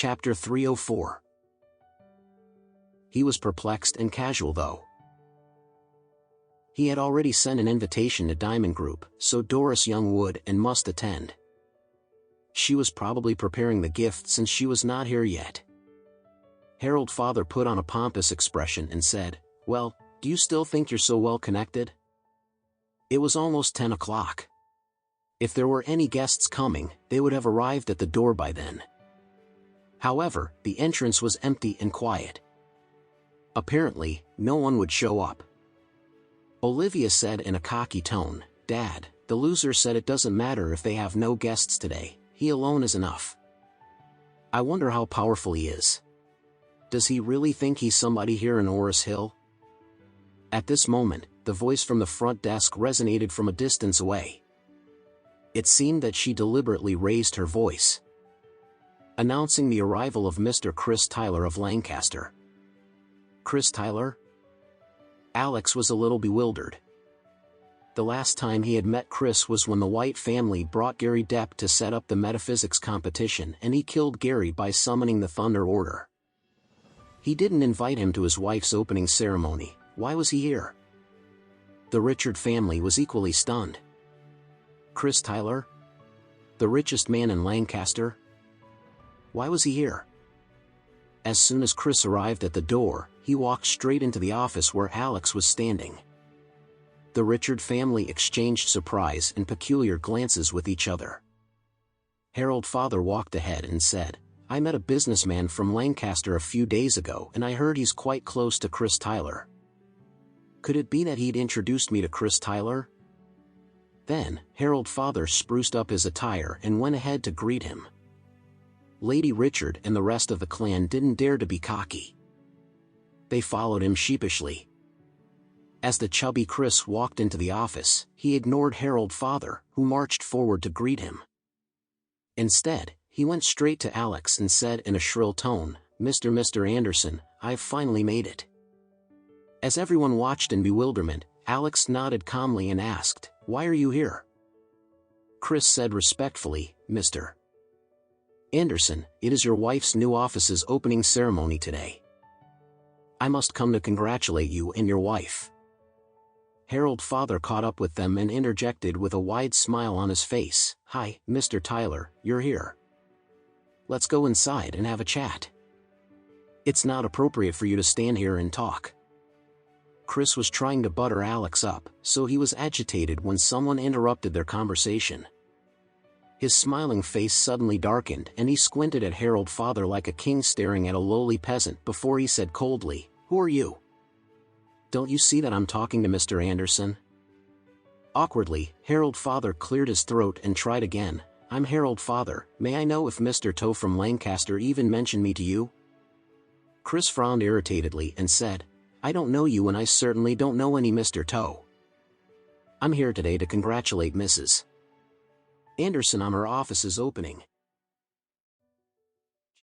Chapter 304. He was perplexed and casual though. He had already sent an invitation to Diamond Group, so Doris Young would and must attend. She was probably preparing the gift since she was not here yet. Harold Father put on a pompous expression and said, "Well, do you still think you're so well connected?" It was almost 10 o'clock. If there were any guests coming, they would have arrived at the door by then. However, the entrance was empty and quiet. Apparently, no one would show up. Olivia said in a cocky tone, "Dad, the loser said it doesn't matter if they have no guests today, he alone is enough. I wonder how powerful he is. Does he really think he's somebody here in Orris Hill?" At this moment, the voice from the front desk resonated from a distance away. It seemed that she deliberately raised her voice, announcing the arrival of Mr. Chris Tyler of Lancaster. Chris Tyler? Alex was a little bewildered. The last time he had met Chris was when the White family brought Gary Depp to set up the metaphysics competition and he killed Gary by summoning the Thunder Order. He didn't invite him to his wife's opening ceremony. Why was he here? The Richard family was equally stunned. Chris Tyler? The richest man in Lancaster? Why was he here? As soon as Chris arrived at the door, he walked straight into the office where Alex was standing. The Richard family exchanged surprise and peculiar glances with each other. Harold Father walked ahead and said, "I met a businessman from Lancaster a few days ago and I heard he's quite close to Chris Tyler. Could it be that he'd introduced me to Chris Tyler?" Then, Harold Father spruced up his attire and went ahead to greet him. Lady Richard and the rest of the clan didn't dare to be cocky. They followed him sheepishly. As the chubby Chris walked into the office, he ignored Harold Father, who marched forward to greet him. Instead, he went straight to Alex and said in a shrill tone, Mr. Anderson, I've finally made it." As everyone watched in bewilderment, Alex nodded calmly and asked, "Why are you here?" Chris said respectfully, "Mr. Anderson, it is your wife's new office's opening ceremony today. I must come to congratulate you and your wife." Harold Father caught up with them and interjected with a wide smile on his face, "Hi, Mr. Tyler, you're here. Let's go inside and have a chat. It's not appropriate for you to stand here and talk." Chris was trying to butter Alex up, so he was agitated when someone interrupted their conversation. His smiling face suddenly darkened and he squinted at Harold Father like a king staring at a lowly peasant before he said coldly, "Who are you? Don't you see that I'm talking to Mr. Anderson?" Awkwardly, Harold Father cleared his throat and tried again, "I'm Harold Father, may I know if Mr. Toe from Lancaster even mentioned me to you?" Chris frowned irritatedly and said, "I don't know you and I certainly don't know any Mr. Toe. I'm here today to congratulate Mrs. Anderson on her office's opening."